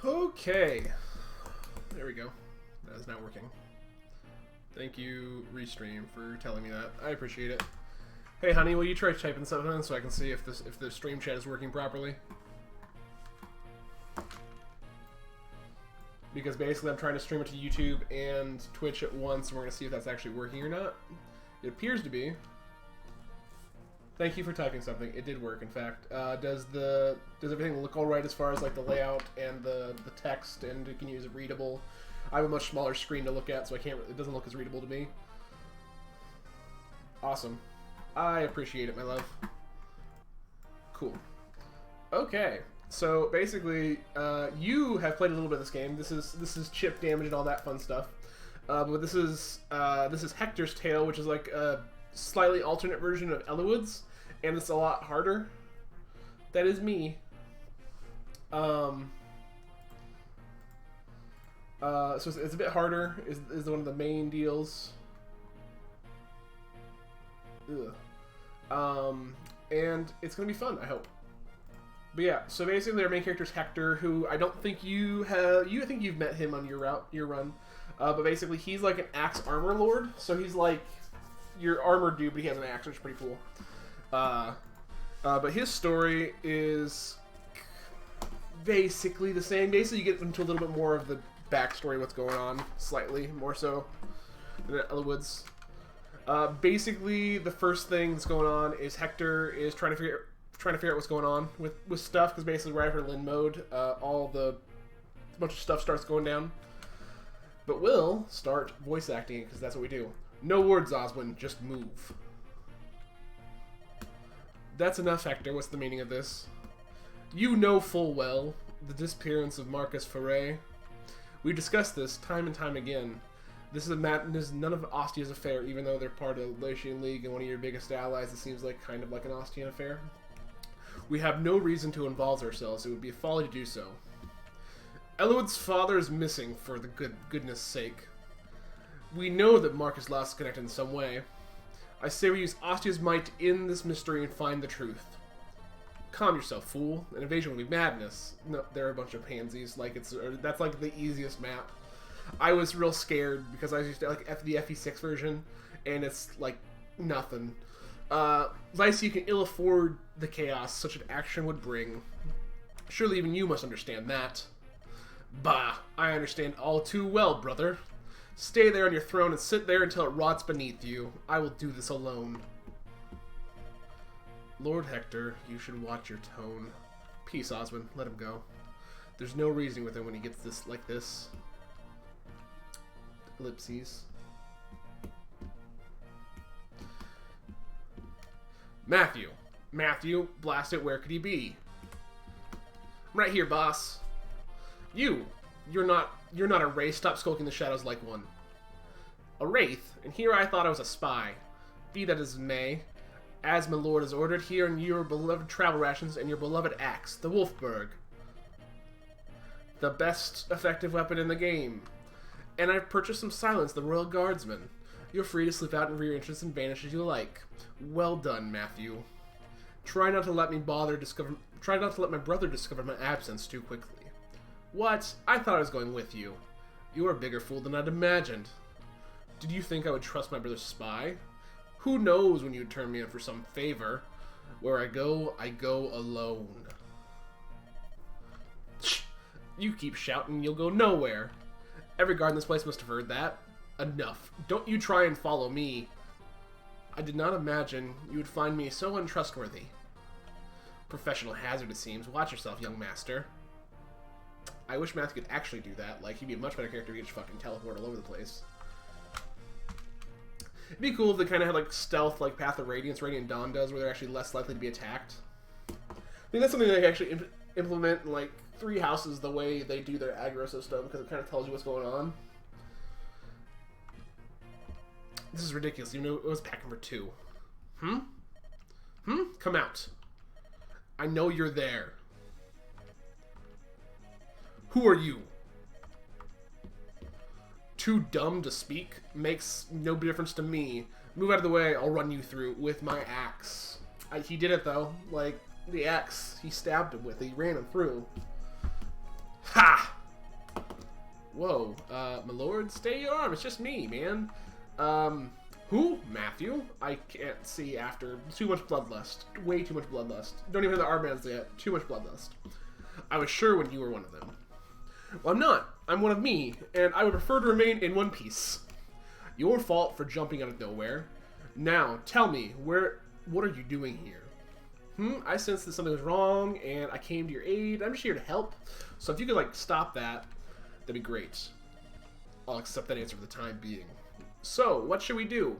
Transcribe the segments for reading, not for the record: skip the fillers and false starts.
Okay. There we go. That is not working. Thank you, Restream, for telling me that. I appreciate it. Hey, honey, will you try typing something in so I can see if the stream chat is working properly? Because basically I'm trying to stream it to YouTube and Twitch at once, and we're going to see if that's actually working or not. It appears to be. Thank you for typing something. It did work, in fact. Does everything look alright as far as like the layout and the text, and can you use it readable? I have a much smaller screen to look at, so it doesn't look as readable to me. Awesome. I appreciate it, my love. Cool. Okay. So basically, you have played a little bit of this game. This is chip damage and all that fun stuff. But this is Hector's Tale, which is like a slightly alternate version of Eliwood's, and it's a lot harder. That is me. So it's a bit harder. Is one of the main deals. Ugh. And it's gonna be fun, I hope. But yeah, so basically our main character is Hector, who I don't think you have. I think you've met him on your run. But basically he's like an axe armor lord. So he's like your armor dude, but he has an axe, which is pretty cool. But his story is basically the same. Basically, you get into a little bit more of the backstory, what's going on, slightly more so than Eliwood's. Basically, the first thing that's going on is Hector is trying to figure out what's going on with stuff, because basically right after Lin mode, a bunch of stuff starts going down. But we'll start voice acting, because that's what we do. No words, Oswin, just move. That's enough, Hector. What's the meaning of this? You know full well the disappearance of Marcus Foray. We've discussed this time and time again. This is none of Ostia's affair, even though they're part of the Latian League and one of your biggest allies. It seems like kind of like an Ostian affair. We have no reason to involve ourselves. It would be a folly to do so. Eliwood's father is missing, for the goodness sake. We know that Marcus lost is connected in some way. I say we use Ostia's might to end this mystery and find the truth. Calm yourself, fool. An invasion will be madness. No, they're a bunch of pansies. That's like the easiest map. I was real scared because I used to like the FE6 version, and it's like nothing. Lycia, you can ill afford the chaos such an action would bring. Surely even you must understand that. Bah, I understand all too well, brother. Stay there on your throne and sit there until it rots beneath you. I will do this alone. Lord Hector, you should watch your tone. Peace, Oswin. Let him go. There's no reasoning with him when he gets this like this. Ellipses. Matthew. Matthew, blast it, where could he be? I'm right here, boss. You're not a wraith. Stop skulking the shadows like one. A wraith? And here I thought I was a spy. Be that as may, as my lord has ordered, here in your beloved travel rations and your beloved axe, the Wolfberg. The best effective weapon in the game. And I've purchased some silence, the Royal Guardsman. You're free to slip out in rear entrance and vanish as you like. Well done, Matthew. Try not to let my brother discover my absence too quickly. What? I thought I was going with you. You're a bigger fool than I'd imagined. Did you think I would trust my brother's spy? Who knows when you'd turn me in for some favor? Where I go alone. Shh! You keep shouting, you'll go nowhere. Every guard in this place must have heard that. Enough. Don't you try and follow me. I did not imagine you would find me so untrustworthy. Professional hazard, it seems. Watch yourself, young master. I wish Matthew could actually do that. Like, he'd be a much better character if he could just fucking teleport all over the place. It'd be cool if they kind of had, like, stealth, like Path of Radiance, Radiant Dawn does, where they're actually less likely to be attacked. I think that's something they actually implement in, like, 3 houses, the way they do their aggro system, because it kind of tells you what's going on. This is ridiculous, even though it was pack number 2. Come out. I know you're there. Who are you? Too dumb to speak? Makes no difference to me. Move out of the way, I'll run you through with my axe. He did it though. Like, the axe he stabbed him with, he ran him through. Ha! Whoa, my lord, stay your arm. It's just me, man. Who? Matthew? I can't see after. Too much bloodlust. Way too much bloodlust. Don't even have the armbands yet. Too much bloodlust. I was sure when you were one of them. Well, I'm not. I'm one of me, and I would prefer to remain in one piece. Your fault for jumping out of nowhere. Now, tell me, what are you doing here? I sensed that something was wrong, and I came to your aid. I'm just here to help. So if you could, like, stop that, that'd be great. I'll accept that answer for the time being. So, what should we do?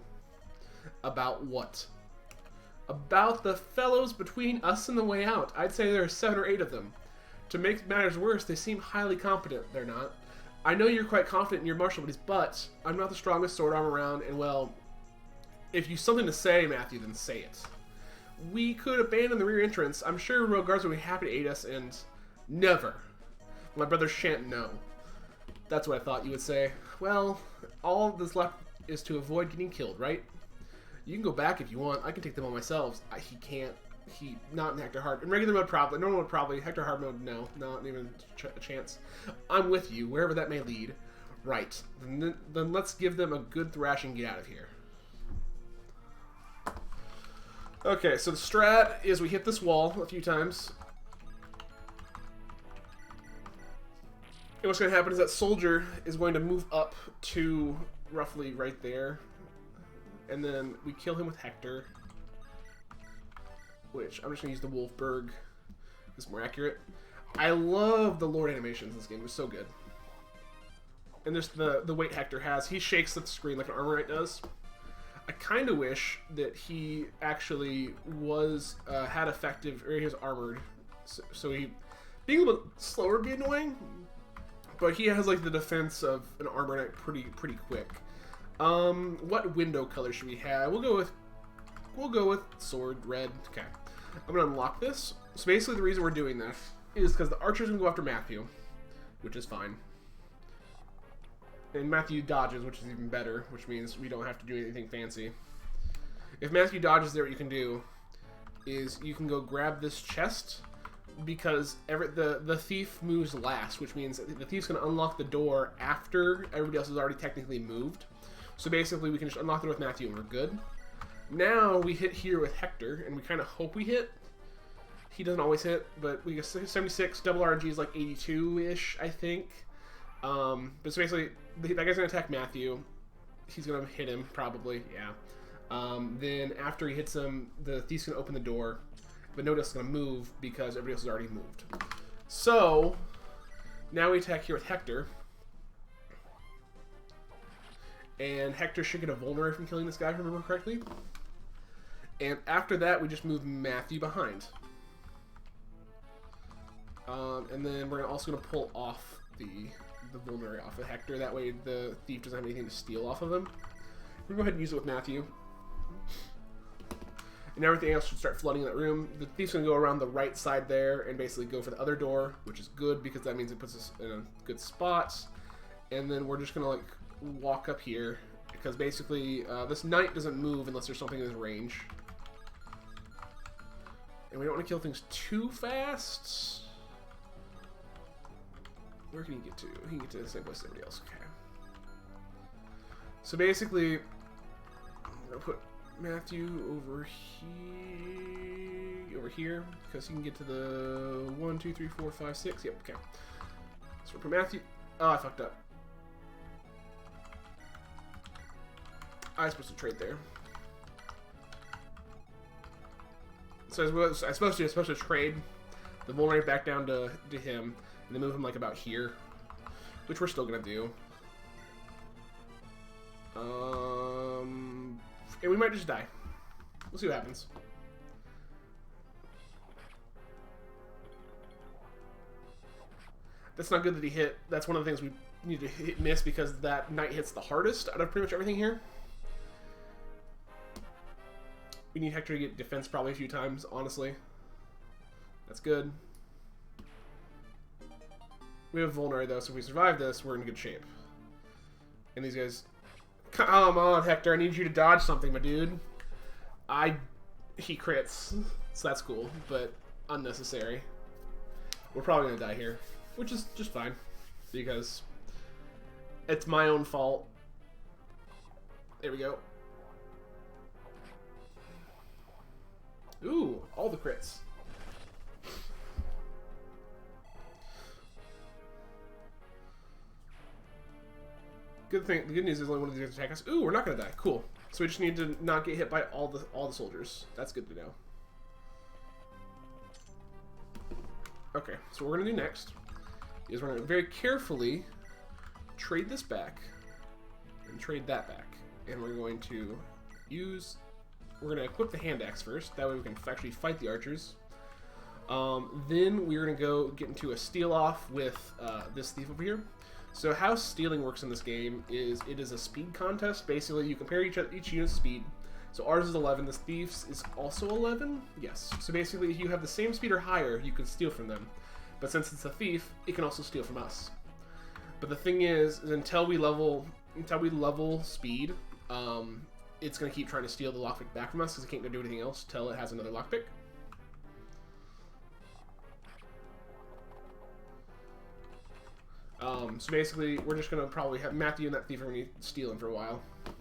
About what? About the fellows between us and the way out. I'd say there are 7 or 8 of them. To make matters worse, they seem highly competent. They're not. I know you're quite confident in your martial abilities, but I'm not the strongest sword arm around, and well, if you've something to say, Matthew, then say it. We could abandon the rear entrance. I'm sure royal guards would be happy to aid us, and never. My brothers shan't know. That's what I thought you would say. Well, all that's left is to avoid getting killed, right? You can go back if you want. I can take them on myself. He can't. Not in Hector hard. In regular mode, probably. Normal mode, probably. Hector hard mode, no. Not even a chance. I'm with you, wherever that may lead. Right. Then let's give them a good thrash and get out of here. Okay, so the strat is we hit this wall a few times. And what's going to happen is that soldier is going to move up to roughly right there. And then we kill him with Hector. Which, I'm just going to use the Wolfberg. It's more accurate. I love the Lord animations in this game. They're so good. And there's the weight Hector has. He shakes the screen like an Armorite does. I kind of wish that he actually was, had effective, or he was armored. So he, being a little bit slower would be annoying. But he has like the defense of an Armorite pretty quick. What window color should we have? We'll go with sword red. Okay. I'm gonna unlock this. So basically the reason we're doing this is because the archer's gonna go after Matthew, which is fine. And Matthew dodges, which is even better, which means we don't have to do anything fancy. If Matthew dodges there, what you can do is you can go grab this chest, because the thief moves last, which means the thief's gonna unlock the door after everybody else has already technically moved. So basically we can just unlock it with Matthew and we're good. Now we hit here with Hector, and we kind of hope we hit. He doesn't always hit, but we get 76, double RNG is like 82-ish, I think. But so basically, that guy's going to attack Matthew. He's going to hit him, probably, yeah. Then after he hits him, the thief's going to open the door, but nobody else is going to move because everybody else has already moved. So, now we attack here with Hector. And Hector should get a vulnerary from killing this guy, if I remember correctly. And after that, we just move Matthew behind. And then we're also going to pull off the vulnerary off of Hector. That way the thief doesn't have anything to steal off of him. We're going to go ahead and use it with Matthew. And everything else should start flooding in that room. The thief's going to go around the right side there and basically go for the other door, which is good because that means it puts us in a good spot. And then we're just going to like walk up here because basically this knight doesn't move unless there's something in his range. And we don't want to kill things too fast. Where can he get to? He can get to the same place as everybody else. Okay. So basically, I'm going to put Matthew over here because he can get to the 1, 2, 3, 4, 5, 6. Yep, okay. So we'll put Matthew. Oh, I fucked up. I was supposed to trade there. So I was supposed to trade the vulnerary back down to him, and then move him like about here, which we're still gonna do. And we might just die. We'll see what happens. That's not good that he hit. That's one of the things we need to miss because that knight hits the hardest out of pretty much everything here. We need Hector to get defense probably a few times, honestly. That's good. We have vulnerary though, so if we survive this, we're in good shape. And these guys... Come on, Hector, I need you to dodge something, my dude. He crits, so that's cool, but unnecessary. We're probably gonna die here, which is just fine, because It's my own fault. There we go. Ooh, all the crits. Good thing. The good news is only one of these attack us. Ooh, we're not gonna die. Cool. So we just need to not get hit by all the soldiers. That's good to know. Okay, so what we're gonna do next is we're gonna very carefully trade this back and trade that back, and we're going to use. We're going to equip the hand axe first. That way we can actually fight the archers. Then we're going to go get into a steal off with this thief over here. So how stealing works in this game is it is a speed contest. Basically, you compare each unit's speed. So ours is 11. This thief's is also 11. Yes. So basically, if you have the same speed or higher, you can steal from them. But since it's a thief, it can also steal from us. But the thing is until we level speed, it's going to keep trying to steal the lockpick back from us because it can't go do anything else until it has another lockpick. So basically, we're just going to probably have Matthew and that thief are going to steal him for a while. And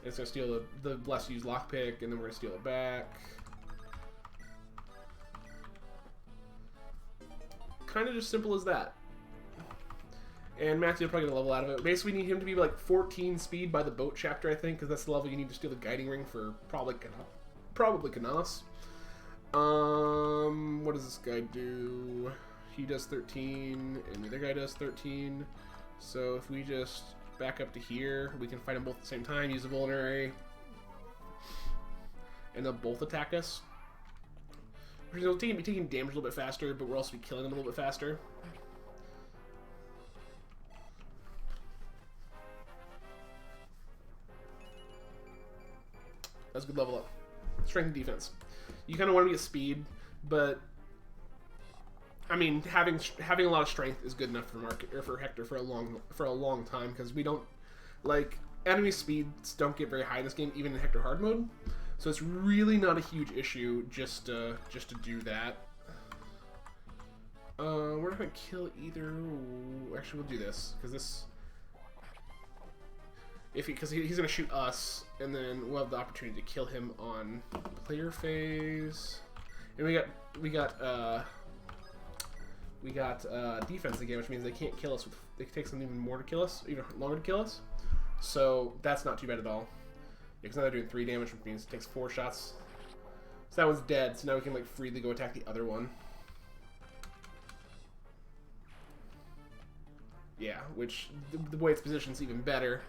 it's going to steal the blessed use lockpick, and then we're going to steal it back. Kind of just simple as that. And Matthew will probably get a level out of it. Basically, we need him to be like 14 speed by the boat chapter, I think, because that's the level you need to steal the guiding ring for probably Canas. What does this guy do? He does 13, and the other guy does 13. So if we just back up to here, we can fight them both at the same time, use a vulnerary, and they'll both attack us. We're taking damage a little bit faster, but we'll also be killing them a little bit faster. That's a good level up. Strength and defense. You kind of want to get speed, but I mean, having a lot of strength is good enough for for Hector for a long time, because we don't like enemy speeds don't get very high in this game, even in Hector hard mode. So it's really not a huge issue just to do that. We're not gonna kill either. Ooh, actually, we'll do this because he's gonna shoot us, and then we'll have the opportunity to kill him on player phase. And we got defense again, which means they can't kill us. It takes them even more to kill us, even longer to kill us. So that's not too bad at all. Because now they're doing 3 damage, which means it takes 4 shots. So that one's dead. So now we can like freely go attack the other one. Yeah, which the way it's positioned is even better.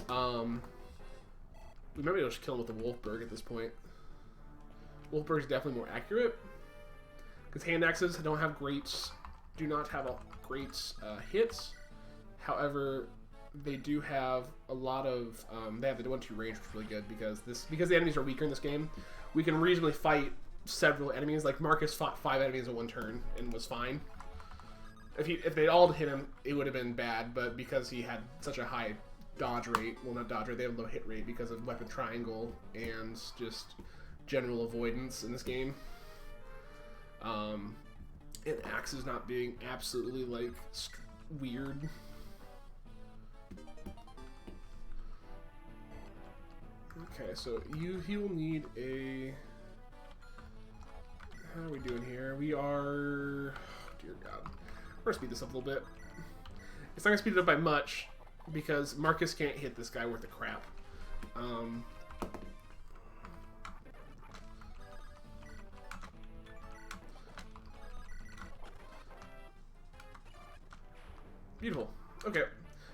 We might be able to just kill him with the Wolfberg at this point. Wolfberg's definitely more accurate because hand axes do not have great hits. However, they do have a lot of they have the 1-2 range, which is really good because the enemies are weaker in this game. We can reasonably fight several enemies. Like Marcus fought 5 enemies in 1 turn and was fine. If they all hit him, it would have been bad. But because he had such a high dodge rate, well, not dodge rate, they have low hit rate because of weapon triangle and just general avoidance in this game. And axes not being absolutely like weird. Okay, so he will need a. How are we doing here? We are. Oh, dear God. We're gonna speed this up a little bit. It's not gonna speed it up by much because Marcus can't hit this guy worth of crap. Beautiful. Okay.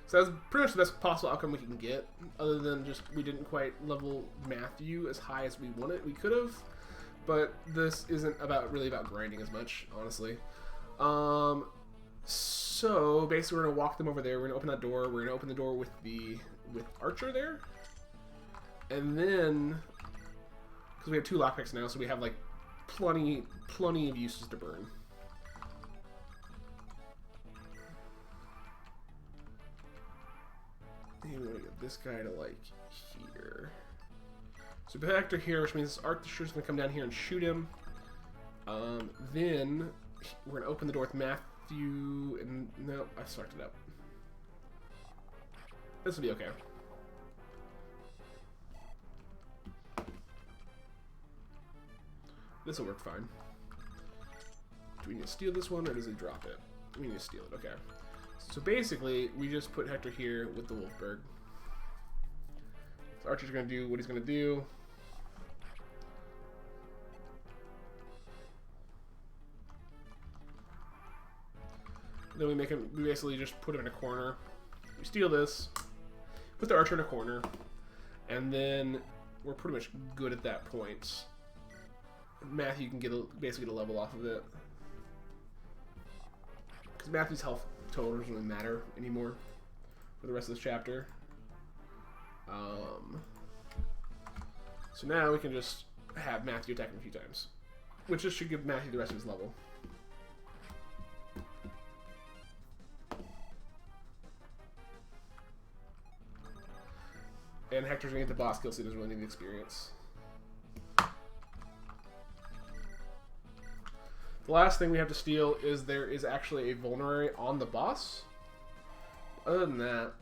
So that's pretty much the best possible outcome we can get, other than just we didn't quite level Matthew as high as we wanted. We could have, but this isn't really about grinding as much, honestly. So basically, we're gonna walk them over there. We're gonna open that door. We're gonna open the door with Archer there, and then because we have 2 lockpicks now, so we have like plenty of uses to burn. Maybe we want to get this guy to like here. So we put Hector here, which means Archer's gonna come down here and shoot him. Then we're gonna open the door with Matthew, and no, I fucked it up. This will be okay. This will work fine. Do we need to steal this one, or does he drop it? We need to steal it, okay. So basically, we just put Hector here with the Wolfberg. So Archer's going to do what he's going to do. Then we basically just put him in a corner. We steal this, put the Archer in a corner, and then we're pretty much good at that point. Matthew can basically get a level off of it. Because Matthew's health total doesn't really matter anymore for the rest of this chapter. So now we can just have Matthew attack him a few times, which just should give Matthew the rest of his level. And Hector's gonna get the boss kill, so he doesn't really need the experience. The last thing we have to steal is there is actually a vulnerary on the boss. Other than that,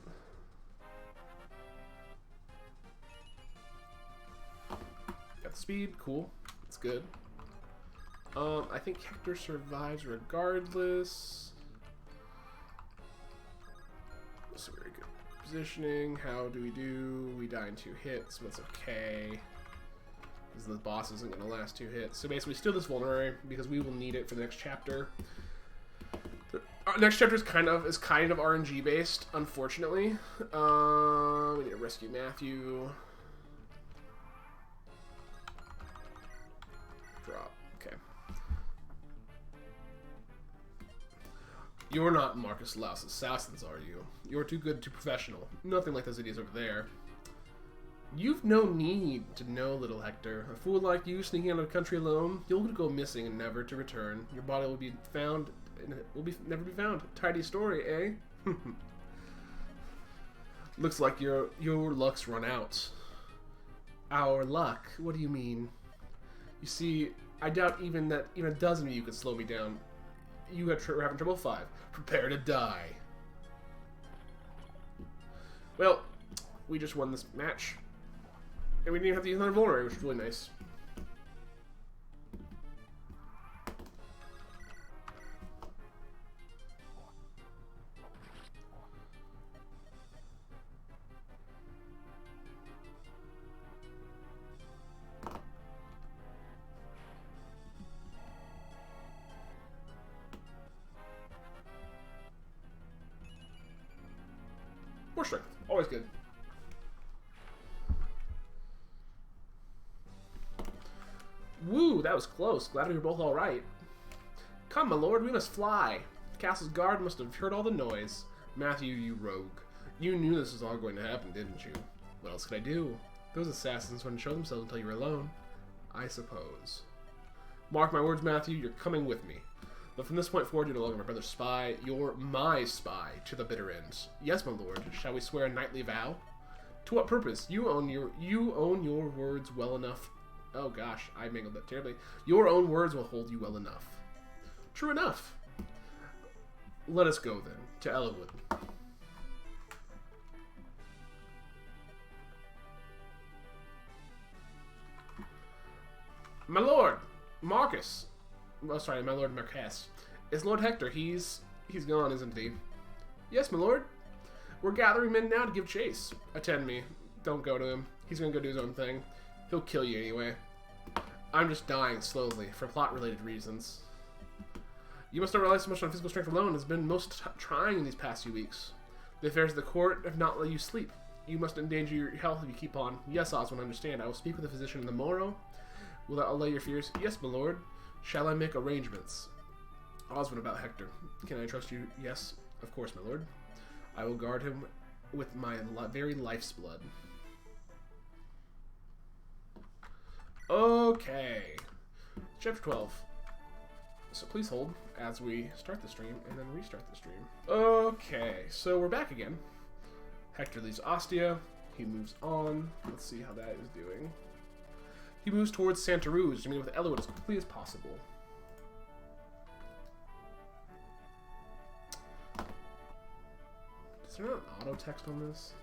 got the speed, cool, it's good. I think Hector survives regardless. That's very good. Positioning, how do we do? We die in 2 hits, but it's okay. Because the boss isn't going to last 2 hits. So basically, we steal this vulnerary because we will need it for the next chapter. Our next chapter is kind of RNG based, unfortunately. We need to rescue Matthew. Drop. Okay. You're not Marcus Laus assassins, are you? You're too good, too professional. Nothing like those idiots over there. You've no need to know, little Hector. A fool like you sneaking out of the country alone, you'll go missing and never to return. Your body will be found, and it will never be found. Tidy story, eh? Looks like your luck's run out. Our luck? What do you mean? You see, I doubt even a dozen of you could slow me down. You are having trouble 5. Prepare to die. Well, we just won this match. And we didn't even have to use another vulnerary, which is really nice. More strength. Always good. Woo, that was close. Glad we were both alright. Come, my lord, we must fly. The castle's guard must have heard all the noise. Matthew, you rogue. You knew this was all going to happen, didn't you? What else could I do? Those assassins wouldn't show themselves until you were alone. I suppose. Mark my words, Matthew, you're coming with me. But from this point forward, you're no longer my brother's spy. You're my spy to the bitter end. Yes, my lord. Shall we swear a knightly vow? To what purpose? You own your words well enough. Oh gosh, I mangled that terribly. Your own words will hold you well enough. True enough. Let us go then to Elwood. My lord, Marcus. Oh, sorry, my lord Marquess. Is Lord Hector? He's gone, isn't he? Yes, my lord. We're gathering men now to give chase. Attend me. Don't go to him. He's gonna go do his own thing. He'll kill you anyway. I'm just dying slowly for plot-related reasons. You must not rely so much on physical strength alone. It's been most trying in these past few weeks. The affairs of the court have not let you sleep. You must endanger your health if you keep on. Yes, Oswin, I understand. I will speak with the physician in the morrow. Will that allay your fears? Yes, my lord. Shall I make arrangements? Oswin, about Hector. Can I trust you? Yes, of course, my lord. I will guard him with my very life's blood. Okay. Chapter 12. So please hold as we start the stream and then restart the stream. Okay, so we're back again. Hector leaves Ostia. He moves on. Let's see how that is doing. He moves towards Santa Ruz to meet with Elwood as quickly as possible. Is there not an auto text on this?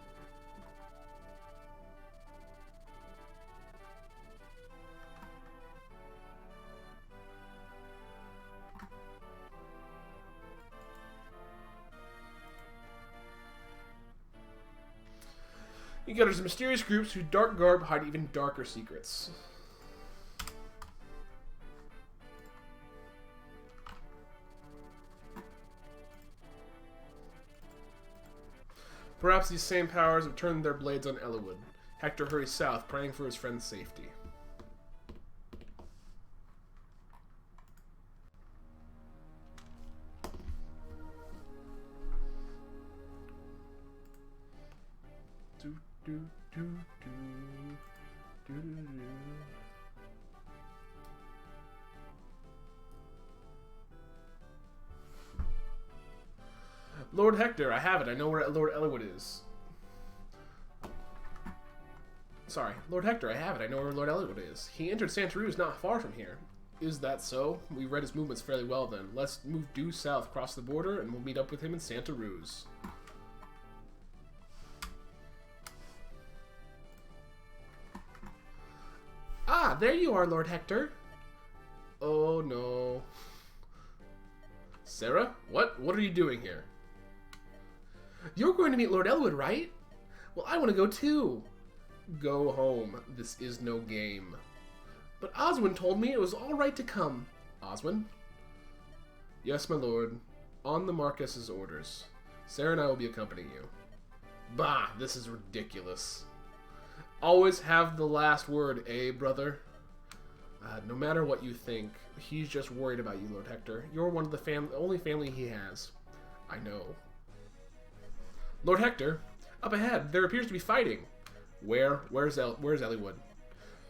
encounters mysterious groups whose dark garb hide even darker secrets. Perhaps these same powers have turned their blades on Eliwood. Hector hurries south, praying for his friend's safety. Do, do, do, do, do, do, do. Lord Hector, I have it. I know where Lord Eliwood is. Sorry, Lord Hector, I have it. I know where Lord Eliwood is. He entered Santa Ruz not far from here. Is that so? We read his movements fairly well then. Let's move due south across the border and we'll meet up with him in Santa Ruz. Ah, there you are, Lord Hector. Oh no. Sarah? What are you doing here? You're going to meet Lord Eliwood, right? Well, I want to go too. Go home. This is no game. But Oswin told me it was all right to come. Oswin? Yes, my lord. On the Marquess's orders. Sarah and I will be accompanying you. Bah, this is ridiculous. Always have the last word, eh, brother? No matter what you think, he's just worried about you, Lord Hector. You're one of the only family he has. I know. Lord Hector, up ahead, there appears to be fighting. Where's Eliwood?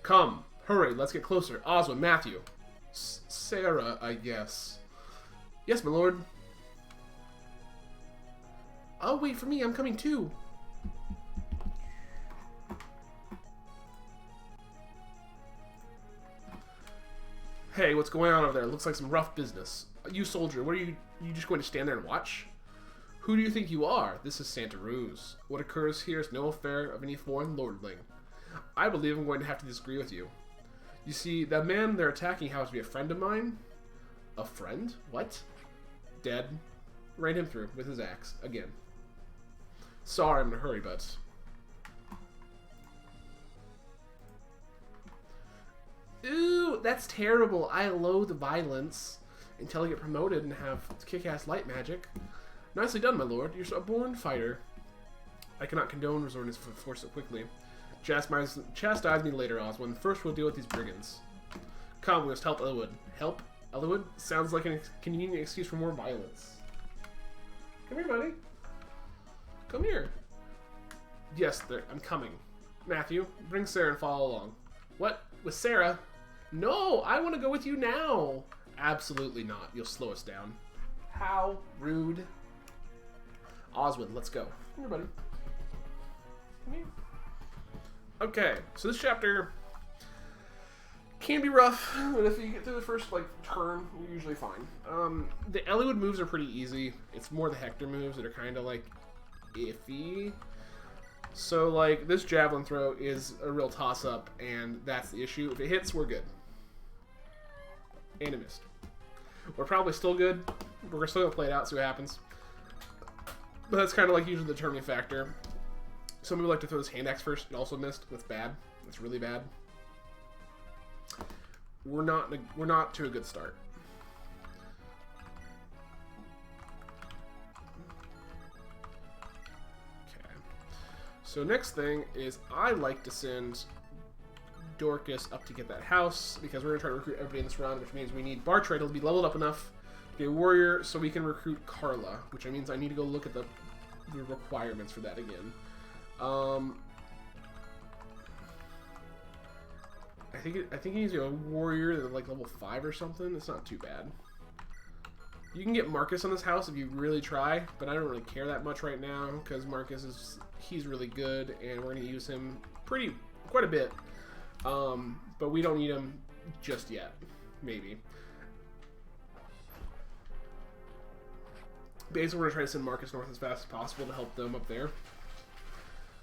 Come, hurry, let's get closer. Oswin, Matthew. Sarah, I guess. Yes, my lord. Oh, wait for me, I'm coming too. Hey, what's going on over there? Looks like some rough business. You soldier, what are you just going to stand there and watch? Who do you think you are? This is Santa Ruz. What occurs here is no affair of any foreign lordling. I believe I'm going to have to disagree with you. You see, that man they're attacking happens to be a friend of mine. A friend? What? Dead. Ran him through with his axe. Again. Sorry, I'm in a hurry, but... Ooh, that's terrible. I loathe violence until I get promoted and have kick-ass light magic. Nicely done, my lord. You're a born fighter. I cannot condone resorting to force so quickly. Chastise me later, Oswin. First, we'll deal with these brigands. Come, we must help Eliwood. Help? Eliwood? Sounds like a convenient excuse for more violence. Come here, buddy. Come here. Yes, I'm coming. Matthew, bring Sarah and follow along. What? With Sarah? No, I want to go with you now. Absolutely not. You'll slow us down. How rude. Oswin, let's go. Come here, buddy. Come here. Okay, so this chapter can be rough, but if you get through the first turn, you're usually fine. The Eliwood moves are pretty easy. It's more the Hector moves that are kind of iffy. So this javelin throw is a real toss-up, and that's the issue. If it hits, we're good. And it missed. We're probably still good. We're still gonna play it out, see what happens. But that's kind of usually the determining factor. Some people like to throw this hand axe first. It also missed. That's bad. That's really bad. We're not to a good start. Okay. So next thing is I like to send Dorcas up to get that house because we're gonna try to recruit everybody in this round, which means we need Bartrade to be leveled up enough to get a warrior so we can recruit Carla, which means I need to go look at the requirements for that again. I think he needs a warrior at level 5 or something. It's not too bad. You can get Marcus on this house if you really try, but I don't really care that much right now because Marcus he's really good and we're gonna use him quite a bit. But we don't need him just yet. Maybe. Basically, we're gonna try to send Marcus north as fast as possible to help them up there.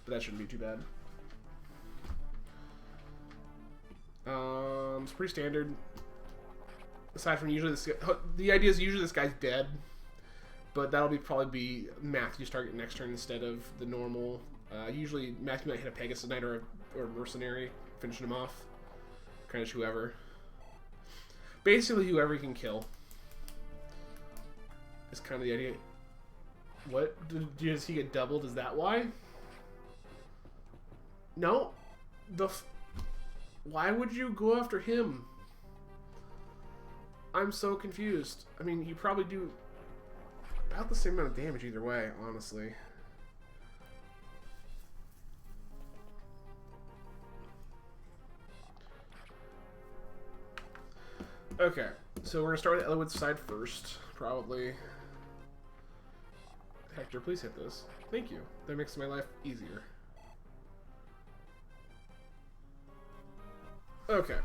But that shouldn't be too bad. It's pretty standard. Aside from usually the idea is usually this guy's dead, but that'll probably be Matthew's target next turn instead of the normal Usually Matthew might hit a Pegasus Knight or a Mercenary, finishing him off. Kind of whoever. Basically whoever he can kill. Is kind of the idea. What? Does he get doubled? Is that why? No. Why would you go after him? I'm so confused. I mean, you probably do about the same amount of damage either way, honestly. Okay, so we're gonna start with Elwood's side first, probably. Hector, please hit this. Thank you. That makes my life easier. Okay.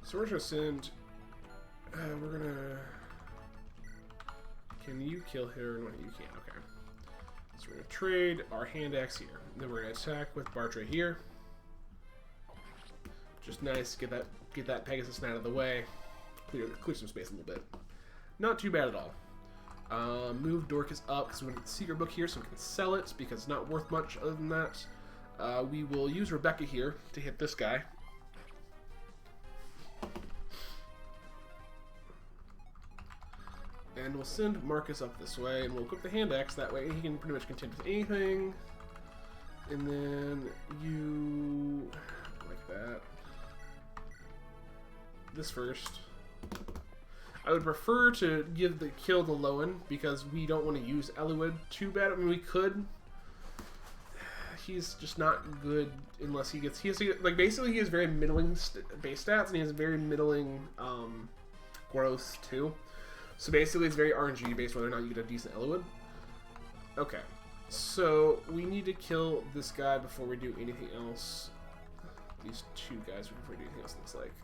So we're just gonna send. We're gonna. Can you kill her? No, you can't. Okay. So we're gonna trade our hand axe here. Then we're gonna attack with Bartre here. Just nice. Get that Pegasus Knight out of the way. Clear some space a little bit. Not too bad at all. Move Dorcas up because we're gonna get the secret book here, so we can sell it because it's not worth much other than that. We will use Rebecca here to hit this guy. And we'll send Marcus up this way, and we'll equip the hand axe. That way he can pretty much contend with anything. And then you... like that. This first. I would prefer to give the kill to Lowen, because we don't want to use Eliwood too bad. I mean, we could. He's just not good unless he gets... He has to get, like, basically he has very middling base stats, and he has very middling growth, too. So basically it's very RNG based whether or not you get a decent Eliwood. Okay. So we need to kill this guy before we do anything else. These two guys before we do anything else, looks like.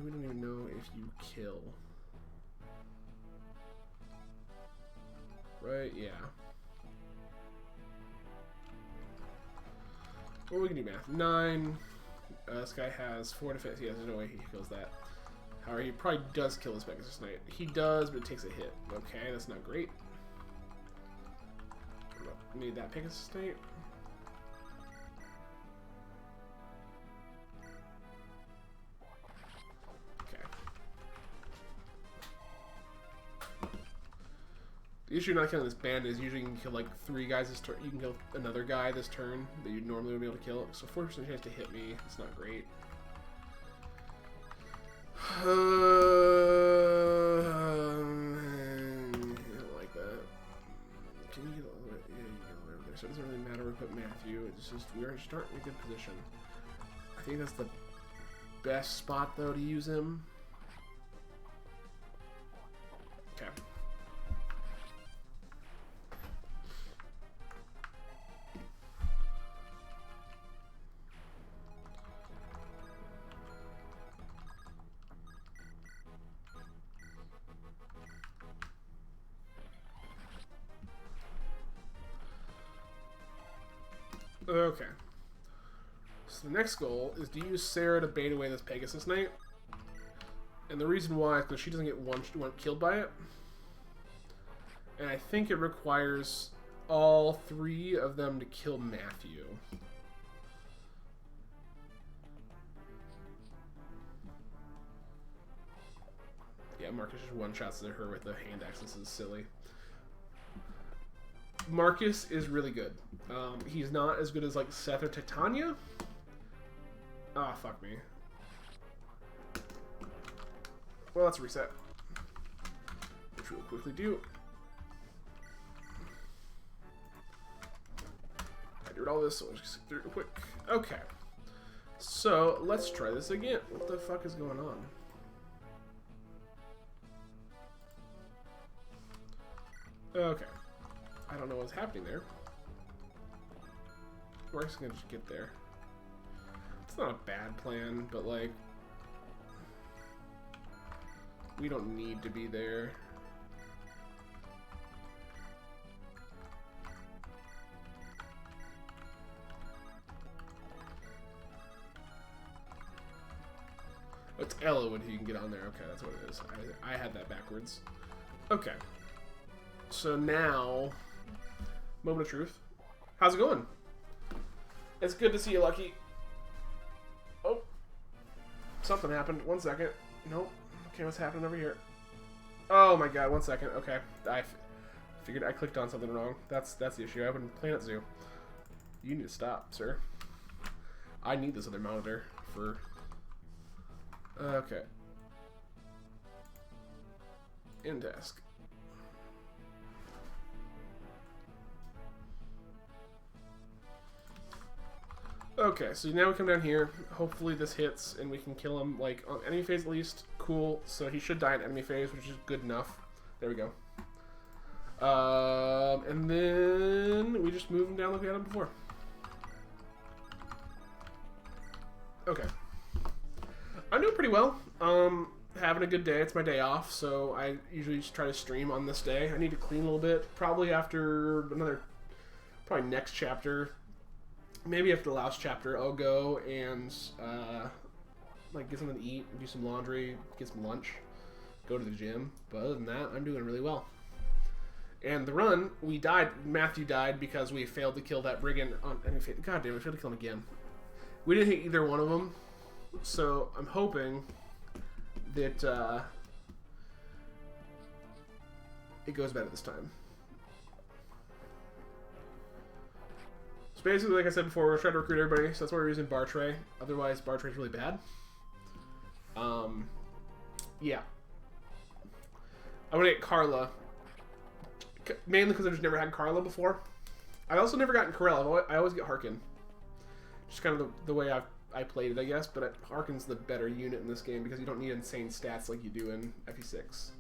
We don't even know if you kill. Right, yeah. Well, we can do math. 9. This guy has 4 defense. Yeah, there's no way he kills that. However, he probably does kill his Pegasus Knight. He does, but it takes a hit. Okay, that's not great. Need that Pegasus Knight. Okay. The issue not killing this band is usually you can kill like 3 guys this turn. You can kill another guy this turn that you normally would be able to kill. So 4% chance to hit me. It's not great. I don't like that. Can you get all the way? Yeah, you get all the way over there. So it doesn't really matter where we put Matthew. It's just we're starting in a good position. I think that's the best spot though to use him. Okay. Okay. So the next goal is to use Sarah to bait away this Pegasus Knight. And the reason why is because she doesn't get one killed by it. And I think it requires all 3 of them to kill Matthew. Yeah, Marcus just one-shots at her with the hand axe. This is silly. Marcus is really good. He's not as good as like Seth or Titania. Ah, fuck me. Well, let's reset. Which we'll quickly do. I did all this, so let's just get through it real quick. Okay. So, let's try this again. What the fuck is going on? Okay. I don't know what's happening there. We're just gonna just get there. It's not a bad plan, but like, we don't need to be there. Oh, it's Ella when he can get on there. Okay, that's what it is. I had that backwards. Okay. So now, moment of truth. How's it going? It's good to see you, Lucky. Oh. Something happened. 1 second. Nope. Okay, what's happening over here? Oh my god, 1 second. Okay. I figured I clicked on something wrong. That's the issue. I've been playing at Zoo. You need to stop, sir. I need this other monitor for... Okay. In task. Okay, so now we come down here. Hopefully this hits and we can kill him, like, on enemy phase at least. Cool. So he should die in enemy phase, which is good enough. There we go. And then we just move him down like we had him before. Okay. I'm doing pretty well. Having a good day. It's my day off, so I usually just try to stream on this day. I need to clean a little bit. Probably after probably next chapter. Maybe after the last chapter, I'll go and like get something to eat, do some laundry, get some lunch, go to the gym. But other than that, I'm doing really well. And the run, we died. Matthew died because we failed to kill that brigand. God damn, we failed to kill him again. We didn't hit either one of them, so I'm hoping that it goes better this time. So basically, like I said before, we're trying to recruit everybody, so that's why we're using Bartray. Otherwise, Bartray's really bad. Yeah. I want to get Carla. Mainly because I've just never had Carla before. I've also never gotten Corella. I always get Harkin. Just kind of the way I played it, I guess. But Harkin's the better unit in this game because you don't need insane stats like you do in FE6.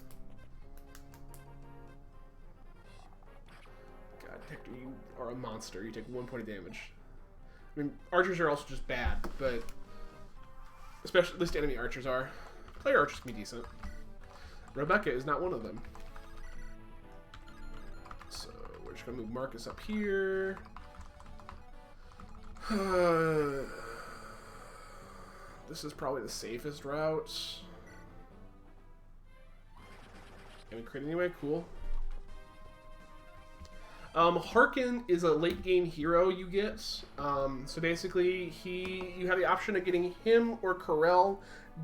God, Hector, you are a monster. You take 1 point of damage. I mean, archers are also just bad, but especially at least enemy archers are. Player archers can be decent. Rebecca is not one of them. So we're just gonna move Marcus up here. This is probably the safest route. And we crit anyway, cool. Harkin is a late game hero you get. So basically you have the option of getting him or Corell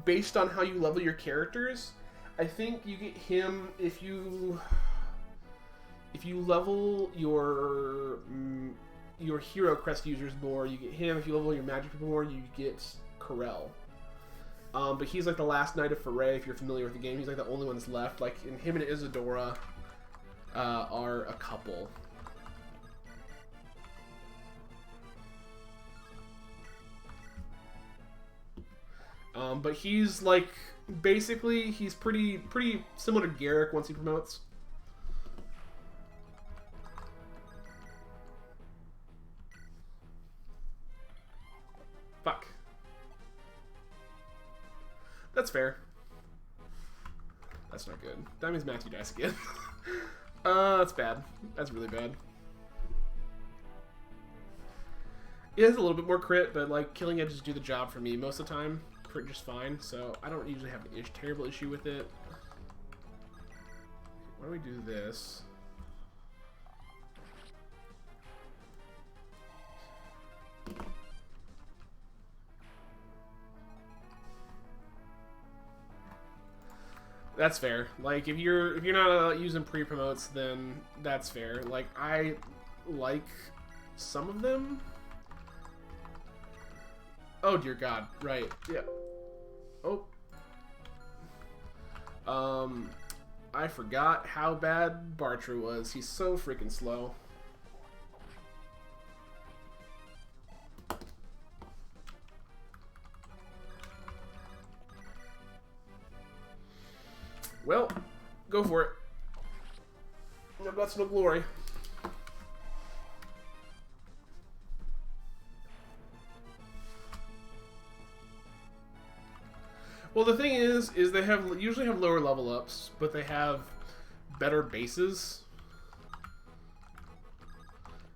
based on how you level your characters. I think you get him if you level your hero crest users more, you get him. If you level your magic people more, you get Corell. But he's like the last knight of Foray, if you're familiar with the game. He's like the only one that's left. Like, and him and Isadora are a couple. But he's like, basically, he's pretty similar to Garrick once he promotes. Fuck. That's fair. That's not good. That means Matthew dies again. That's bad. That's really bad. It has a little bit more crit, but like killing edges do the job for me most of the time. Crit just fine, so I don't usually have a terrible issue with it. Why don't we do this? That's fair. Like if you're not using pre-promotes, then that's fair. Like I like some of them. Oh dear God! Right? Yeah. Oh. I forgot how bad Bartra was. He's so freaking slow. Well, go for it. No guts, no glory. Well, the thing is they usually have lower level ups, but they have better bases.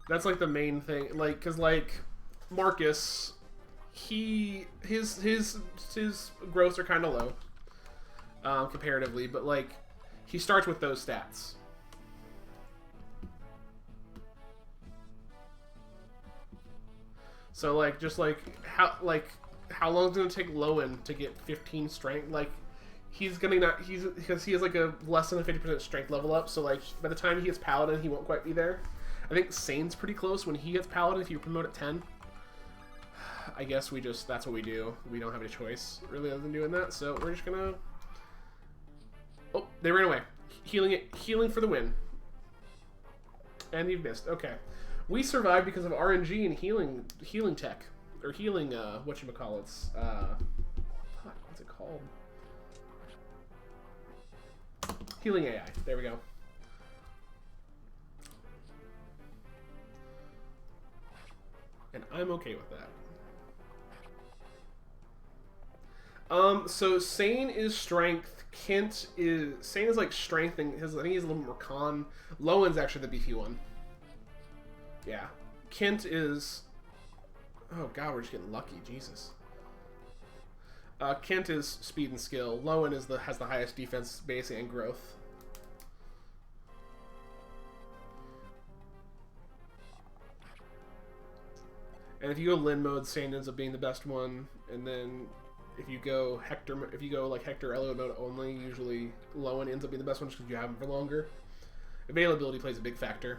That's like the main thing. Like, cause like Marcus, his growths are kind of low. Comparatively, but like he starts with those stats. So like just like how long is it gonna take Lowen to get 15 strength? Like he's because he has like a less than a 50% strength level up. So like by the time he gets Paladin, he won't quite be there. I think Sane's pretty close when he gets Paladin. If you promote at 10, I guess that's what we do. We don't have any choice really other than doing that. So we're just gonna. Oh, they ran away. Healing for the win. And you've missed. Okay. We survived because of RNG and healing tech. Or healing, whatchamacallits. Fuck, what's it called? Healing AI. There we go. And I'm okay with that. So Sane is strength. Sane is like strength, and I think he's a little more con. Lowen's actually the beefy one. Yeah. Kent is... Oh god, we're just getting lucky. Jesus. Kent is speed and skill. Lowen has the highest defense base and growth. And if you go Lin mode, Sane ends up being the best one. And then if you go like Hector Elo mode only, usually Lowen ends up being the best one just because you have him for longer. Availability plays a big factor.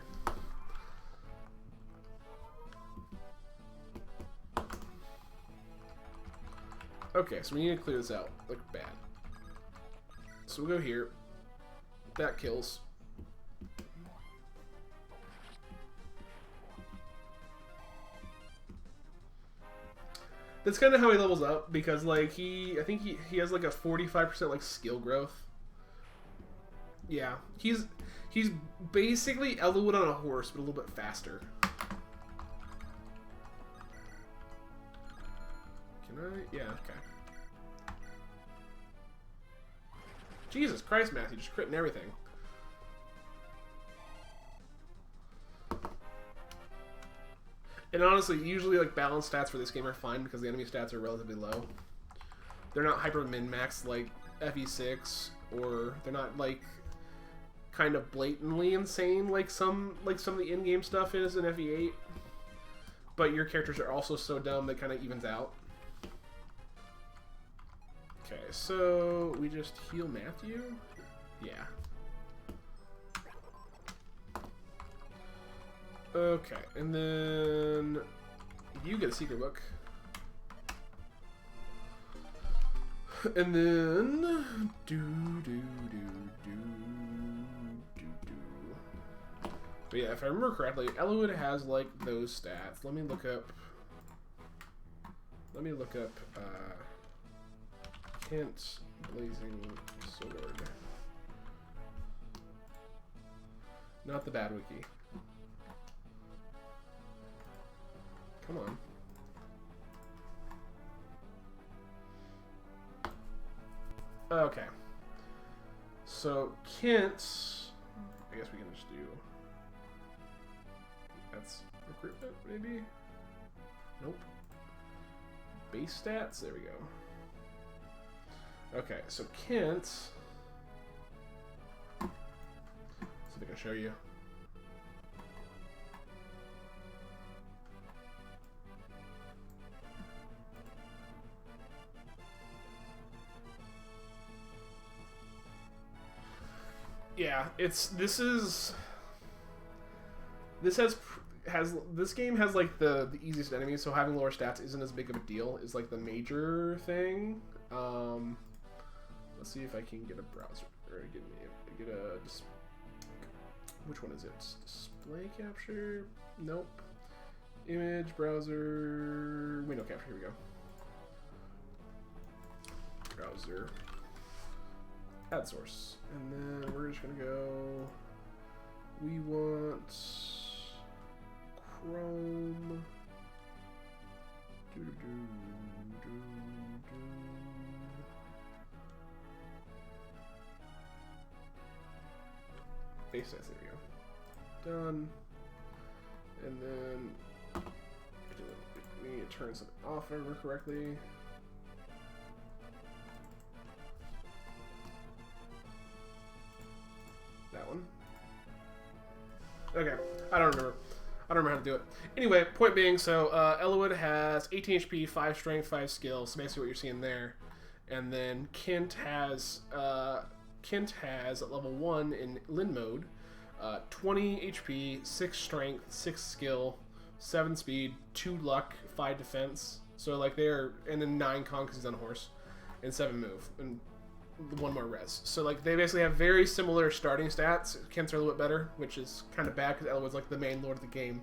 Okay, so we need to clear this out. Look bad. So we'll go here. That kills. That's kind of how he levels up, because like I think he has like a 45% like skill growth. Yeah, he's basically Elwood on a horse, but a little bit faster. Can I? Yeah, okay. Jesus Christ, Matthew, just critting everything. And honestly, usually like balance stats for this game are fine because the enemy stats are relatively low. They're not hyper min-max like FE6, or they're not like kind of blatantly insane like some of the in-game stuff is in FE8. But your characters are also so dumb that kind of evens out. Okay, so we just heal Matthew? Yeah. Okay, and then you get a secret book. And then But yeah, if I remember correctly, Elwood has like those stats. Let me look up Kent Blazing Sword. Not the bad wiki. Come on. Okay. So Kent, I guess we can just do. That's recruitment, maybe. Nope. Base stats. There we go. Okay, so Kent. See if I can show you. Yeah, this game has like the easiest enemies, so having lower stats isn't as big of a deal. Is like the major thing. Let's see if I can get a browser or get a which one is it? Display capture? Nope. Image browser window capture. Here we go. Browser. Add source, and then we're just gonna go. We want Chrome. Base stats, there we go. Done. And then we need to turn something off if I remember correctly. Okay, I don't remember. I don't remember how to do it. Anyway, point being, so Elowood has 18 HP, 5 strength, 5 skill. So basically what you're seeing there. And then Kent has at level 1 in Lin mode 20 HP, 6 strength, 6 skill, 7 speed, 2 luck, 5 defense. So like they're, and then 9 con because he's on a horse, and 7 move, and 1 more res. So like they basically have very similar starting stats. Kent's are a little bit better, which is kind of bad because Elowood's like the main lord of the game.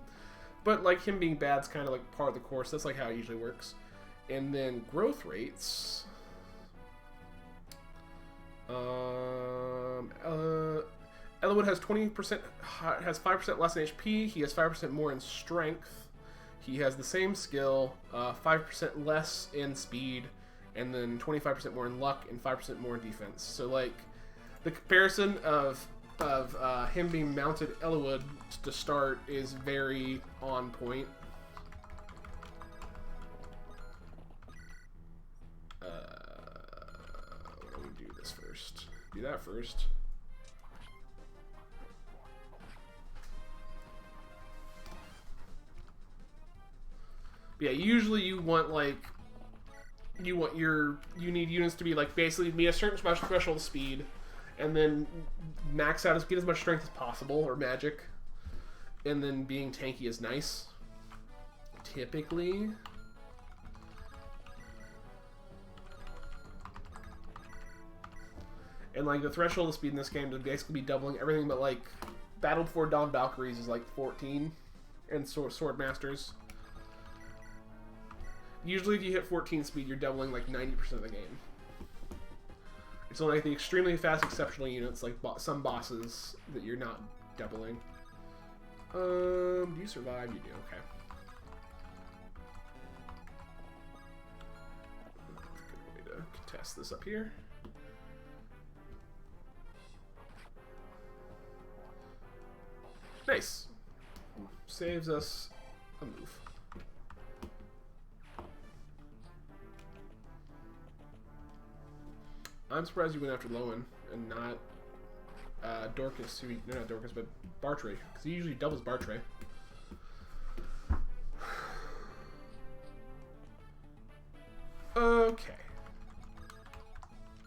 But like him being bad is kind of like part of the course. That's like how it usually works. And then growth rates. Elowood has 20%, has 5% less in HP. He has 5% more in strength. He has the same skill, 5% less in speed, and then 25% more in luck and 5% more in defense. So like the comparison of him being mounted Elowood to start is very on point. Why don't we do this first? Do that first. But yeah, usually you want like you need units to be like basically be a certain threshold of speed, and then max out get as much strength as possible or magic, and then being tanky is nice. Typically. And like the threshold of speed in this game to basically be doubling everything, but like Battle Before Dawn Valkyries is like 14, and Sword Masters. Usually if you hit 14 speed, you're doubling like 90% of the game. It's only like the extremely fast exceptional units, like some bosses, that you're not doubling. Do you survive? You do, okay. Good way to contest this up here. Nice. Saves us a move. I'm surprised you went after Lowen and not Dorcas. No, not Dorcas, but Bartray, because he usually doubles Bartray. Okay.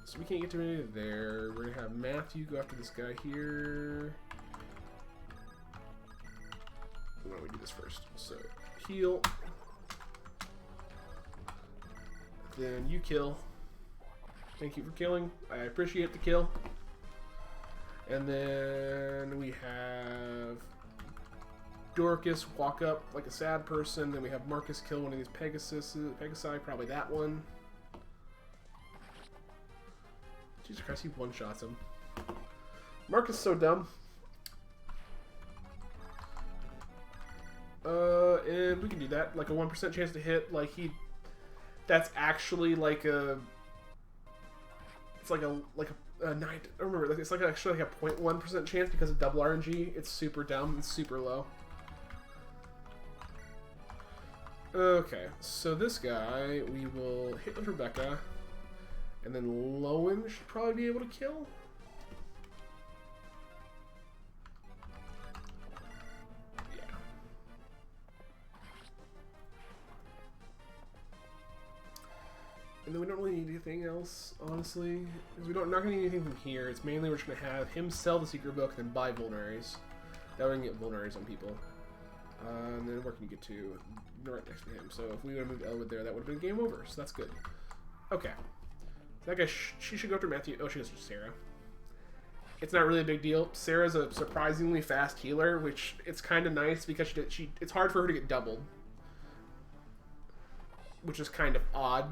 So we can't get to any of there. We're gonna have Matthew go after this guy here. Why don't we do this first? So heal. Then you kill. Thank you for killing. I appreciate the kill. And then we have Dorcas walk up like a sad person. Then we have Marcus kill one of these Pegasi, probably that one. Jesus Christ, he one-shots him. Marcus is so dumb. And we can do that. Like a 1% chance to hit. Like that's actually like a... It's like a 9. I remember, it's like actually like a 0.1% chance because of double RNG. It's super dumb. It's super low. Okay, so this guy we will hit with Rebecca, and then Lowen should probably be able to kill. Yeah. And then we don't really need anything else, honestly. Because we're not going to need anything from here. It's mainly we're just going to have him sell the secret book, then buy vulneraries. That way we can get vulneraries on people. And then where can you get to? Right next to him. So if we would have moved Elwood there, that would have been game over. So that's good. Okay. That guy, she should go after Matthew. Oh, she goes to Sarah. It's not really a big deal. Sarah's a surprisingly fast healer, which it's kind of nice because it's hard for her to get doubled. Which is kind of odd.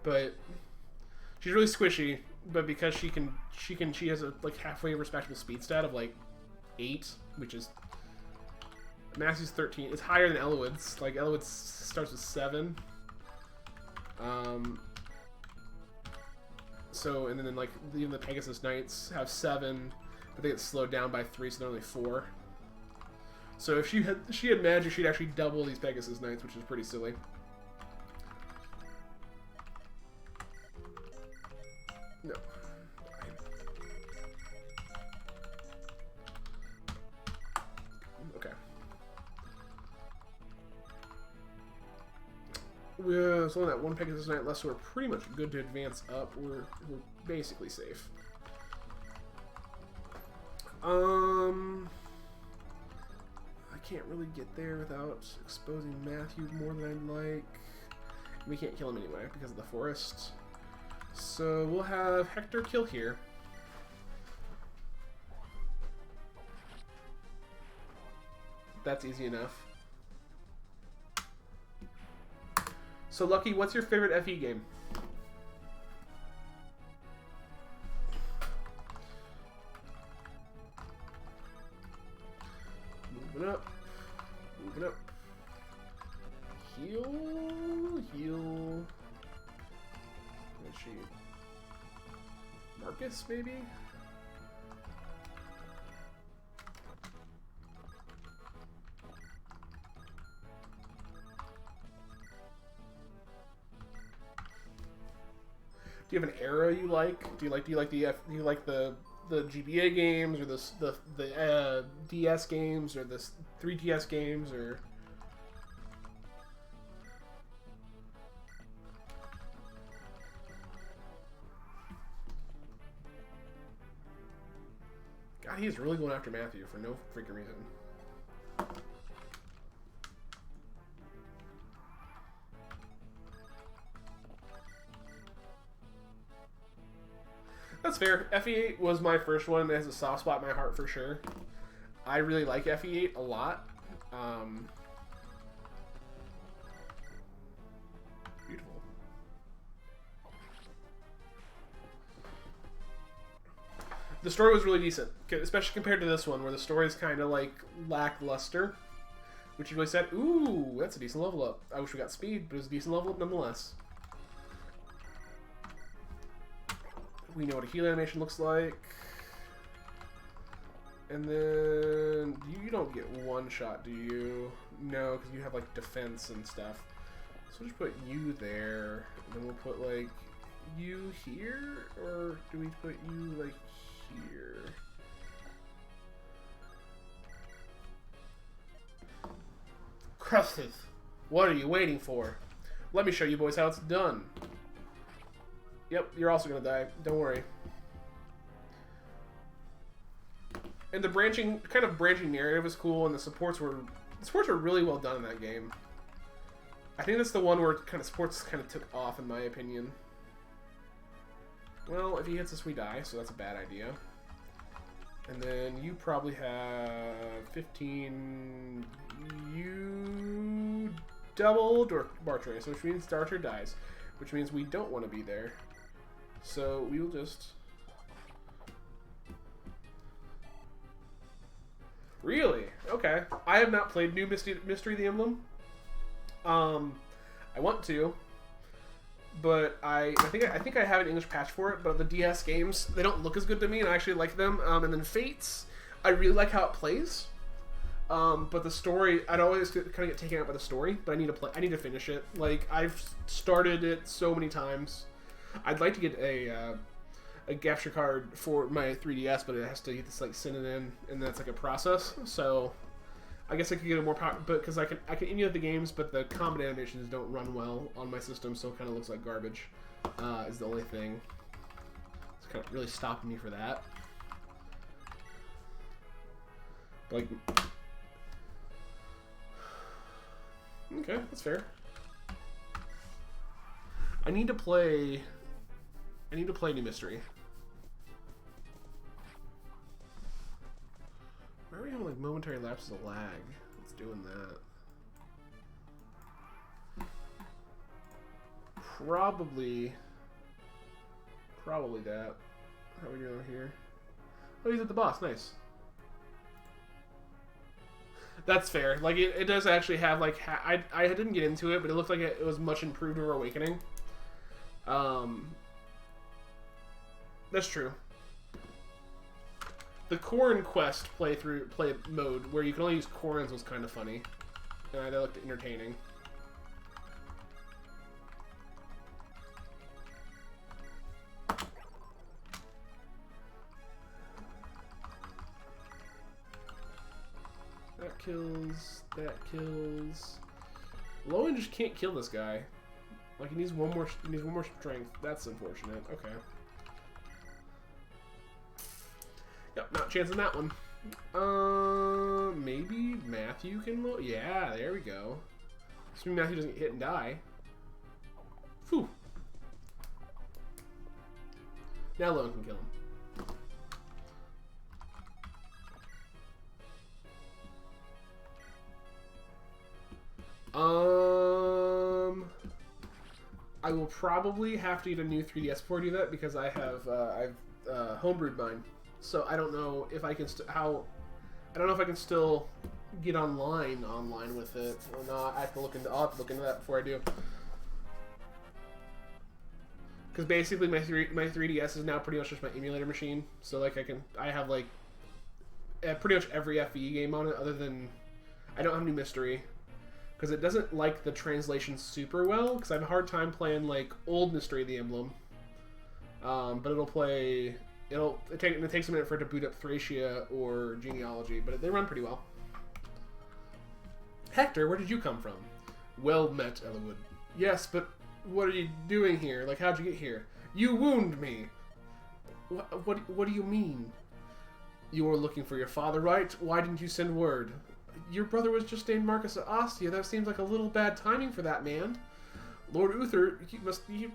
But she's really squishy, but because she has a like halfway respectable speed stat of like 8, which is Massey's 13. It's higher than Elowood's. Like Elowood starts with 7. So and then like even the Pegasus Knights have 7, but they get slowed down by 3, so they're only 4. So if she had magic, she'd actually double these Pegasus Knights, which is pretty silly. No. There's only that one Pegasus Knight left, so we're pretty much good to advance up. We're basically safe. I can't really get there without exposing Matthew more than I'd like. We can't kill him anyway because of the forest. So we'll have Hector kill here. That's easy enough. So Lucky, what's your favorite FE game? Moving up. Moving up. Heal. Heal. Where's she? Marcus, maybe? Do you have an era you like? Do you like the GBA games or the DS games or the 3DS games or? God, he's really going after Matthew for no freaking reason. That's fair. FE8 was my first one. It has a soft spot in my heart for sure. I really like FE8 a lot. Beautiful. The story was really decent, especially compared to this one, where the story is kind of like lackluster. Which you really said, ooh, that's a decent level up. I wish we got speed, but it was a decent level up nonetheless. We know what a heal animation looks like. And then you don't get one shot, do you? No, because you have like defense and stuff. So we'll just put you there. And then we'll put like you here, or do we put you like here? Crusted. What are you waiting for? Let me show you boys how it's done. Yep, you're also gonna die. Don't worry. And the branching narrative was cool, and the supports were really well done in that game. I think that's the one where supports kind of took off, in my opinion. Well, if he hits us, we die, so that's a bad idea. And then you probably have 15. You doubled or Bartray, so which means Darter dies, which means we don't want to be there. So we will just... Really? Okay. I have not played New Mystery of the Emblem. I want to, but I think I have an English patch for it. But the DS games, they don't look as good to me, and I actually like them. And then Fates, I really like how it plays. But the story, I'd always kind of get taken out by the story. But I need to finish it. Like, I've started it so many times. I'd like to get a capture card for my 3DS, but it has to send it in, and that's like a process. So I guess I could get a more power, but because I can emulate the games, but the combat animations don't run well on my system, so it kind of looks like garbage. Is the only thing. It's kind of really stopping me for that. But like, okay, that's fair. I need to play New Mystery. Why are we having like momentary lapses of lag? It's doing that. Probably that. How are we doing here? Oh, he's at the boss. Nice. That's fair. Like it does actually have like I didn't get into it, but it looked like it was much improved over Awakening. That's true. The Corrin Quest play mode where you can only use Corrins was kind of funny. And that looked entertaining. That kills. Lowen just can't kill this guy. Like he needs one more. He needs one more strength. That's unfortunate. Okay. Yep, not chancing that one. Maybe Matthew can load. Yeah, there we go. Assuming Matthew doesn't get hit and die. Phew. Now Loan can kill him. I will probably have to get a new 3DS before I do that because I have I've homebrewed mine, so I don't know if I can I don't know if I can still get online with it or not. I'll have to look into that before I do. Because basically my 3DS is now pretty much just my emulator machine, so like I have like pretty much every FE game on it other than I don't have any Mystery. Because it doesn't like the translation super well, because I have a hard time playing like old Mystery of the Emblem. But it takes a minute for it to boot up Thracia or Genealogy, but they run pretty well. Hector, where did you come from? Well met, Eliwood. Yes, but what are you doing here? Like, how'd you get here? You wound me! What do you mean? You were looking for your father, right? Why didn't you send word? Your brother was just named Marcus of Ostia. That seems like a little bad timing for that man. Lord Uther, he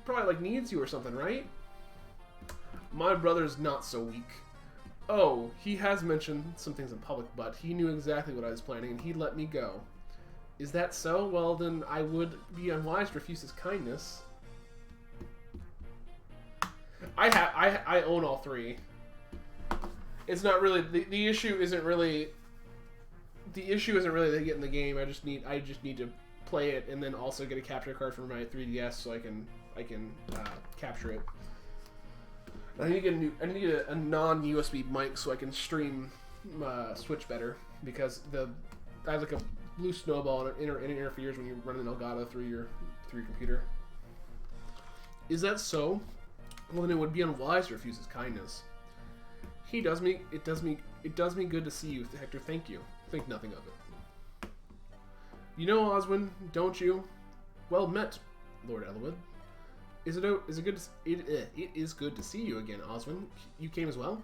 probably like needs you or something, right? My brother's not so weak. Oh, he has mentioned some things in public, but he knew exactly what I was planning and he let me go. Is that so? Well, then I would be unwise to refuse his kindness. I own all three. It's not really the issue isn't really they get in the game. I just need to play it and then also get a capture card for my 3DS so I can capture it. I need to get a non-USB mic so I can stream Switch better because I have like a blue snowball and it interferes when you're running Elgato through your computer. Is that so? Well, then it would be unwise to refuse his kindness. It does me good to see you, Hector. Thank you. Think nothing of it. You know Oswin, don't you? Well met, Lord Eliwood. It is good to see you again, Oswin. You came as well?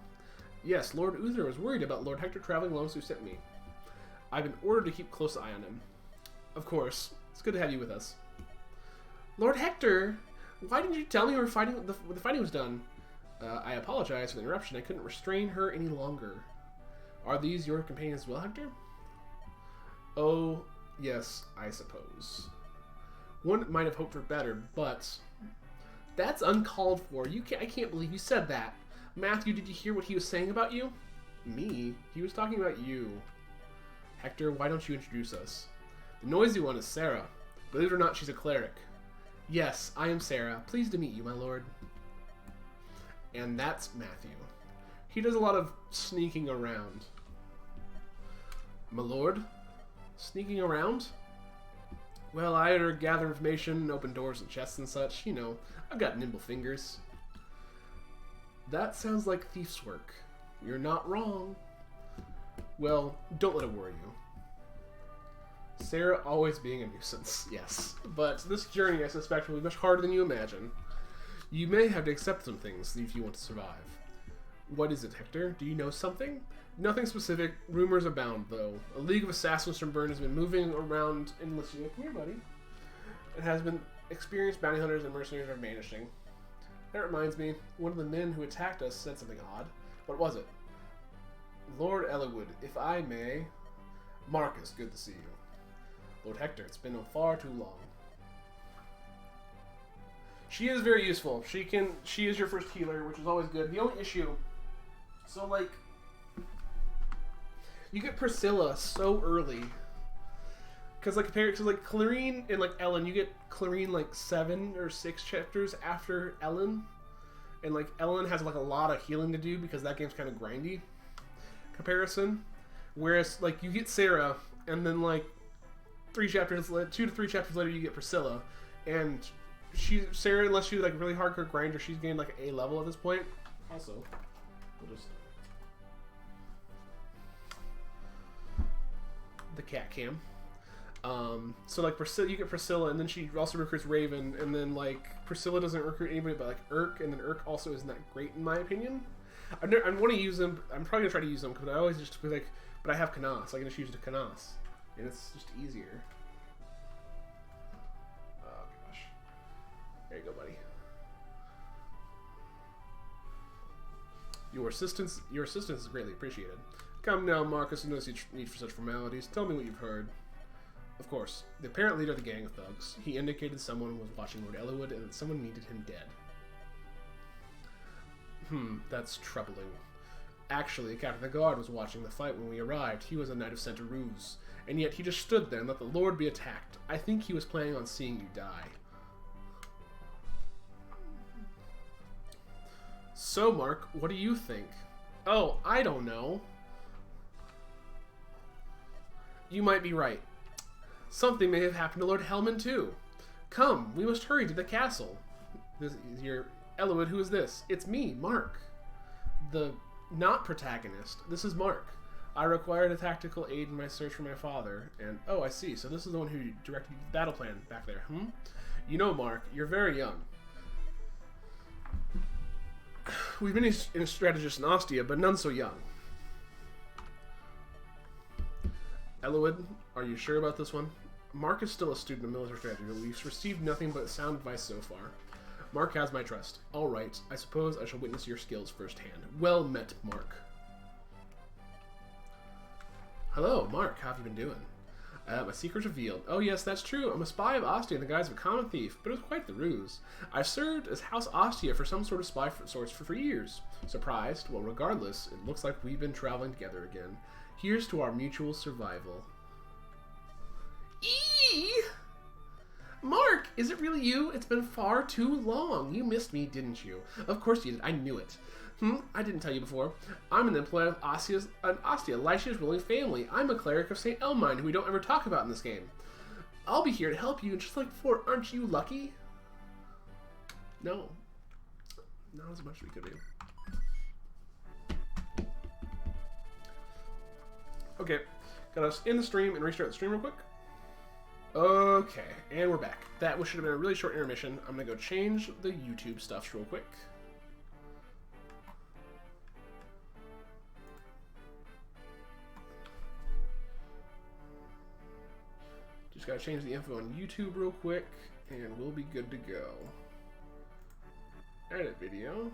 Yes, Lord Uther was worried about Lord Hector traveling alone, so sent me. I've been ordered to keep close eye on him. Of course. It's good to have you with us. Lord Hector! Why didn't you tell me the fighting was done? I apologize for the interruption. I couldn't restrain her any longer. Are these your companions as well, Hector? Oh, yes, I suppose. One might have hoped for better, but that's uncalled for. I can't believe you said that. Matthew, did you hear what he was saying about you? Me? He was talking about you. Hector, why don't you introduce us? The noisy one is Sarah. Believe it or not, she's a cleric. Yes, I am Sarah. Pleased to meet you, my lord. And that's Matthew. He does a lot of sneaking around. My lord? Sneaking around? Well, I either gather information, open doors and chests and such. You know, I've got nimble fingers. That sounds like thief's work. You're not wrong. Well, don't let it worry you. Sarah always being a nuisance, yes. But this journey, I suspect, will be much harder than you imagine. You may have to accept some things if you want to survive. What is it, Hector? Do you know something? Nothing specific. Rumors abound, though. A league of assassins from Bern has been moving around in Lycia. Come here, buddy. It has been experienced bounty hunters and mercenaries are vanishing. That reminds me, one of the men who attacked us said something odd. What was it? Lord Eliwood, if I may... Marcus, good to see you. Lord Hector, it's been far too long. She is very useful. She is your first healer, which is always good. The only issue... So, like... You get Priscilla so early. Because, like, Clarine and, like, Ellen, you get Clarine, like, 7 or 6 chapters after Ellen. And, like, Ellen has, like, a lot of healing to do because that game's kind of grindy. Comparison. Whereas, like, you get Sarah, and then, like, 2 to 3 chapters later, you get Priscilla. And Sarah, unless she's, like, really hardcore grinder, she's gained, like, A level at this point. Also, we'll just... The cat cam. So like Priscilla, you get Priscilla, and then she also recruits Raven, and then like Priscilla doesn't recruit anybody but like Irk, and then Irk also isn't that great in my opinion. I want to use them. I'm probably gonna try to use them because I always just be like, but I have Canas, so I can just use the Canas, and it's just easier. Oh gosh, there you go, buddy. Your assistance is greatly appreciated. Come now, Marcus. No need for such formalities. Tell me what you've heard. Of course, the apparent leader of the gang of thugs. He indicated someone was watching Lord Elwood and that someone needed him dead. That's troubling. Actually, Captain of the Guard was watching the fight when we arrived. He was a knight of Santa Ruz, and yet he just stood there and let the Lord be attacked. I think he was planning on seeing you die. So, Mark, what do you think? Oh, I don't know. You might be right. Something may have happened to Lord Hellman, too. Come, we must hurry to the castle. This is your... Elwood, who is this? It's me, Mark. The not protagonist. This is Mark. I required a tactical aid in my search for my father, and... Oh, I see. So this is the one who directed the battle plan back there, You know, Mark, you're very young. We've been a strategist in Ostia, but none so young. Elwood, are you sure about this one? Mark is still a student of military strategy, but we've received nothing but sound advice so far. Mark has my trust. All right, I suppose I shall witness your skills firsthand. Well met, Mark. Hello, Mark. How have you been doing? My secret's revealed. Oh yes, that's true. I'm a spy of Ostia in the guise of a common thief, but it was quite the ruse. I've served as House Ostia for some sort of spy source for years. Surprised? Well, regardless, it looks like we've been traveling together again. Here's to our mutual survival. Eee! Mark, is it really you? It's been far too long. You missed me, didn't you? Of course you did. I knew it. I didn't tell you before. I'm an employee of Ostia, Lycia's ruling family. I'm a cleric of St. Elmine, who we don't ever talk about in this game. I'll be here to help you, just like before. Aren't you lucky? No. Not as much as we could do. Okay. Got us in the stream and restart the stream real quick. Okay, and we're back. That should have been a really short intermission. I'm going to go change the YouTube stuff real quick. Just got to change the info on YouTube real quick, and we'll be good to go. Edit video.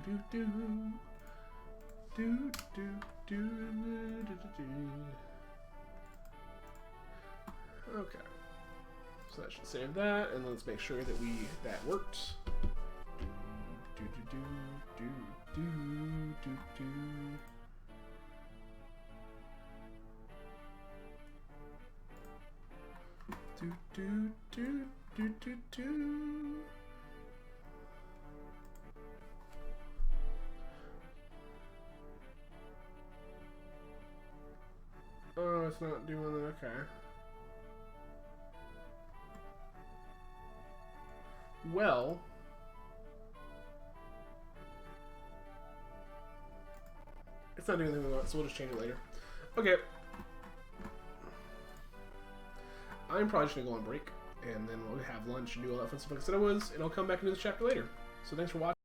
Do-do-do. Okay, so that should save that, and let's make sure that that worked. Oh, it's not doing it. Okay. Well, it's not doing anything we want, so we'll just change it later. Okay. I'm probably just gonna go on break, and then we'll have lunch and do all that fun stuff like I said I was, and I'll come back into this chapter later. So thanks for watching.